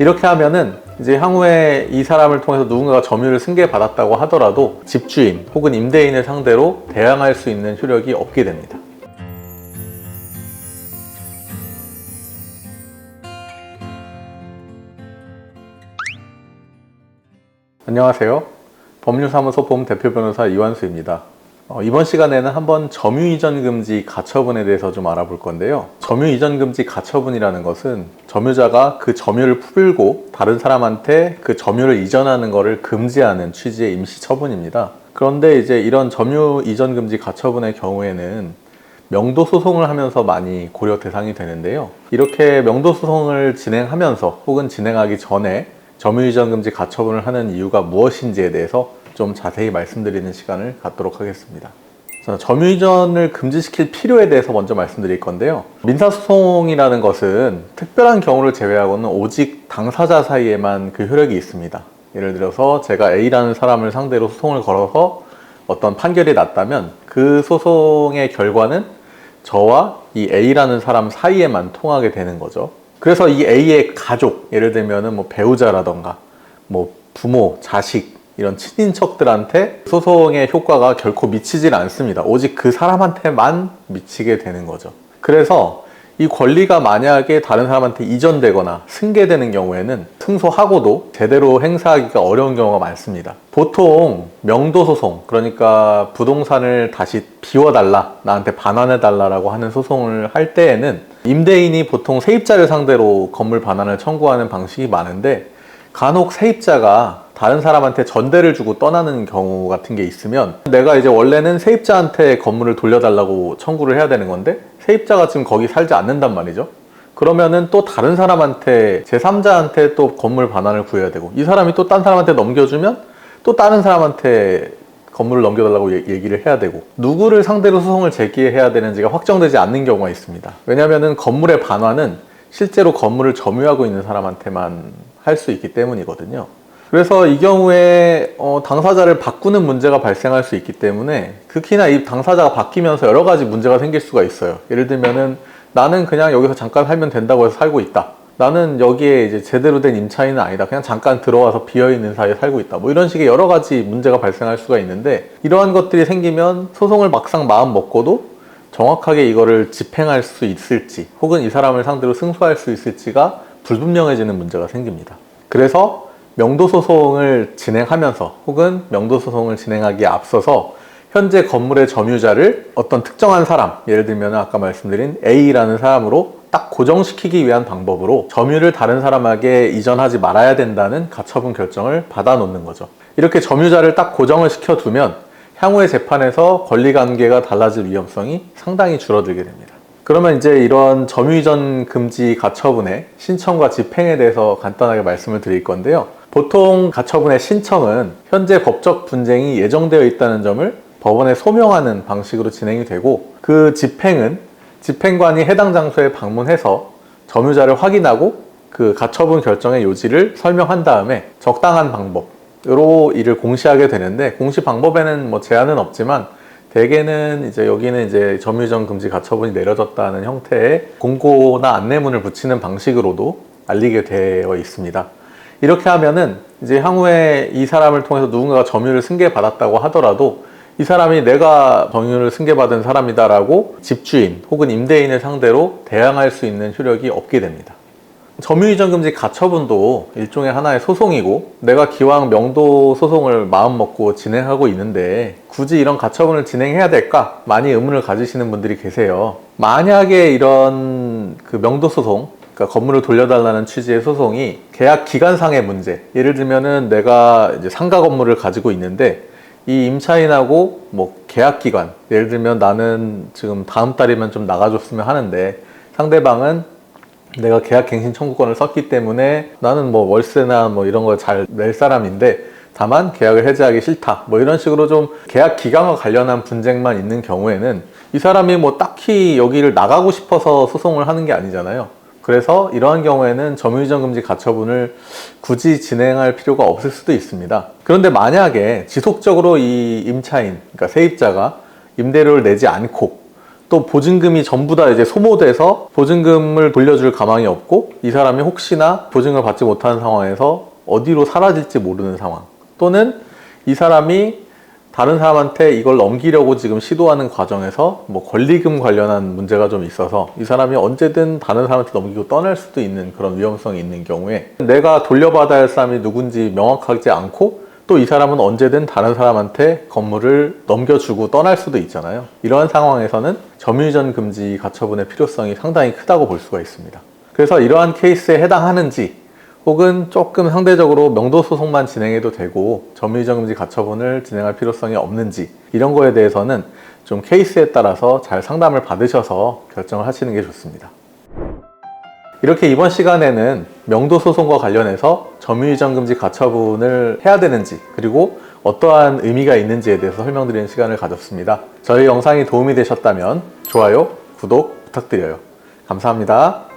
이렇게 하면은 이제 향후에 이 사람을 통해서 누군가가 점유를 승계받았다고 하더라도 집주인 혹은 임대인을 상대로 대항할 수 있는 효력이 없게 됩니다. 안녕하세요. 법률사무소 봄 대표 변호사 이완수입니다. 이번 시간에는 한번 점유이전금지 가처분에 대해서 좀 알아볼 건데요. 점유이전금지 가처분이라는 것은 점유자가 그 점유를 풀고 다른 사람한테 그 점유를 이전하는 것을 금지하는 취지의 임시처분입니다. 그런데 이제 이런 점유이전금지 가처분의 경우에는 명도소송을 하면서 많이 고려 대상이 되는데요. 이렇게 명도소송을 진행하면서 혹은 진행하기 전에 점유이전금지 가처분을 하는 이유가 무엇인지에 대해서 좀 자세히 말씀드리는 시간을 갖도록 하겠습니다. 점유이전을 금지시킬 필요에 대해서 먼저 말씀드릴 건데요. 민사소송이라는 것은 특별한 경우를 제외하고는 오직 당사자 사이에만 그 효력이 있습니다. 예를 들어서 제가 A라는 사람을 상대로 소송을 걸어서 어떤 판결이 났다면 그 소송의 결과는 저와 이 A라는 사람 사이에만 통하게 되는 거죠. 그래서 이 A의 가족, 예를 들면 뭐 배우자라던가 뭐 부모, 자식 이런 친인척들한테 소송의 효과가 결코 미치질 않습니다. 오직 그 사람한테만 미치게 되는 거죠. 그래서 이 권리가 만약에 다른 사람한테 이전되거나 승계되는 경우에는 승소하고도 제대로 행사하기가 어려운 경우가 많습니다. 보통 명도소송, 그러니까 부동산을 다시 비워달라, 나한테 반환해달라고 하는 소송을 할 때에는 임대인이 보통 세입자를 상대로 건물 반환을 청구하는 방식이 많은데, 간혹 세입자가 다른 사람한테 전대를 주고 떠나는 경우 같은 게 있으면 내가 이제 원래는 세입자한테 건물을 돌려달라고 청구를 해야 되는 건데 세입자가 지금 거기 살지 않는단 말이죠. 그러면은 또 다른 사람한테, 제3자한테 또 건물 반환을 구해야 되고, 이 사람이 또 딴 사람한테 넘겨주면 또 다른 사람한테 건물을 넘겨달라고 얘기를 해야 되고, 누구를 상대로 소송을 제기해야 되는지가 확정되지 않는 경우가 있습니다. 왜냐하면 건물의 반환은 실제로 건물을 점유하고 있는 사람한테만 할 수 있기 때문이거든요. 그래서 이 경우에 당사자를 바꾸는 문제가 발생할 수 있기 때문에, 특히나 이 당사자가 바뀌면서 여러 가지 문제가 생길 수가 있어요. 예를 들면은 나는 그냥 여기서 잠깐 살면 된다고 해서 살고 있다. 나는 여기에 이제 제대로 된 임차인은 아니다. 그냥 잠깐 들어와서 비어있는 사이에 살고 있다. 뭐 이런 식의 여러 가지 문제가 발생할 수가 있는데, 이러한 것들이 생기면 소송을 막상 마음 먹고도 정확하게 이거를 집행할 수 있을지 혹은 이 사람을 상대로 승소할 수 있을지가 불분명해지는 문제가 생깁니다. 그래서 명도소송을 진행하면서 혹은 명도소송을 진행하기에 앞서서 현재 건물의 점유자를 어떤 특정한 사람, 예를 들면 아까 말씀드린 A라는 사람으로 딱 고정시키기 위한 방법으로 점유를 다른 사람에게 이전하지 말아야 된다는 가처분 결정을 받아놓는 거죠. 이렇게 점유자를 딱 고정을 시켜두면 향후의 재판에서 권리관계가 달라질 위험성이 상당히 줄어들게 됩니다. 그러면 이제 이런 점유이전 금지 가처분의 신청과 집행에 대해서 간단하게 말씀을 드릴 건데요. 보통 가처분의 신청은 현재 법적 분쟁이 예정되어 있다는 점을 법원에 소명하는 방식으로 진행이 되고, 그 집행은 집행관이 해당 장소에 방문해서 점유자를 확인하고 그 가처분 결정의 요지를 설명한 다음에 적당한 방법으로 이를 공시하게 되는데, 공시 방법에는 뭐 제한은 없지만 대개는 이제 여기는 이제 점유이전 금지 가처분이 내려졌다는 형태의 공고나 안내문을 붙이는 방식으로도 알리게 되어 있습니다. 이렇게 하면은 이제 향후에 이 사람을 통해서 누군가가 점유를 승계받았다고 하더라도 이 사람이 내가 점유를 승계받은 사람이다라고 집주인 혹은 임대인을 상대로 대항할 수 있는 효력이 없게 됩니다. 점유이전금지 가처분도 일종의 하나의 소송이고, 내가 기왕 명도 소송을 마음먹고 진행하고 있는데 굳이 이런 가처분을 진행해야 될까? 많이 의문을 가지시는 분들이 계세요. 만약에 이런 그 명도 소송, 그러니까 건물을 돌려달라는 취지의 소송이 계약 기간상의 문제, 예를 들면은 내가 이제 상가 건물을 가지고 있는데 이 임차인하고 뭐 계약 기간, 예를 들면 나는 지금 다음 달이면 좀 나가줬으면 하는데 상대방은 내가 계약갱신 청구권을 썼기 때문에 나는 뭐 월세나 뭐 이런 거 잘 낼 사람인데 다만 계약을 해지하기 싫다, 뭐 이런 식으로 좀 계약 기간과 관련한 분쟁만 있는 경우에는 이 사람이 뭐 딱히 여기를 나가고 싶어서 소송을 하는 게 아니잖아요. 그래서 이러한 경우에는 점유이전금지 가처분을 굳이 진행할 필요가 없을 수도 있습니다. 그런데 만약에 지속적으로 이 임차인, 그러니까 세입자가 임대료를 내지 않고 또 보증금이 전부 다 이제 소모돼서 보증금을 돌려줄 가망이 없고 이 사람이 혹시나 보증을 받지 못하는 상황에서 어디로 사라질지 모르는 상황, 또는 이 사람이 다른 사람한테 이걸 넘기려고 지금 시도하는 과정에서 뭐 권리금 관련한 문제가 좀 있어서 이 사람이 언제든 다른 사람한테 넘기고 떠날 수도 있는 그런 위험성이 있는 경우에 내가 돌려받아야 할 사람이 누군지 명확하지 않고 또 이 사람은 언제든 다른 사람한테 건물을 넘겨주고 떠날 수도 있잖아요. 이러한 상황에서는 점유이전 금지 가처분의 필요성이 상당히 크다고 볼 수가 있습니다. 그래서 이러한 케이스에 해당하는지 혹은 조금 상대적으로 명도 소송만 진행해도 되고 점유이전 금지 가처분을 진행할 필요성이 없는지 이런 거에 대해서는 좀 케이스에 따라서 잘 상담을 받으셔서 결정을 하시는 게 좋습니다. 이렇게 이번 시간에는 명도 소송과 관련해서 점유이전 금지 가처분을 해야 되는지 그리고 어떠한 의미가 있는지에 대해서 설명드리는 시간을 가졌습니다. 저희 영상이 도움이 되셨다면 좋아요, 구독 부탁드려요. 감사합니다.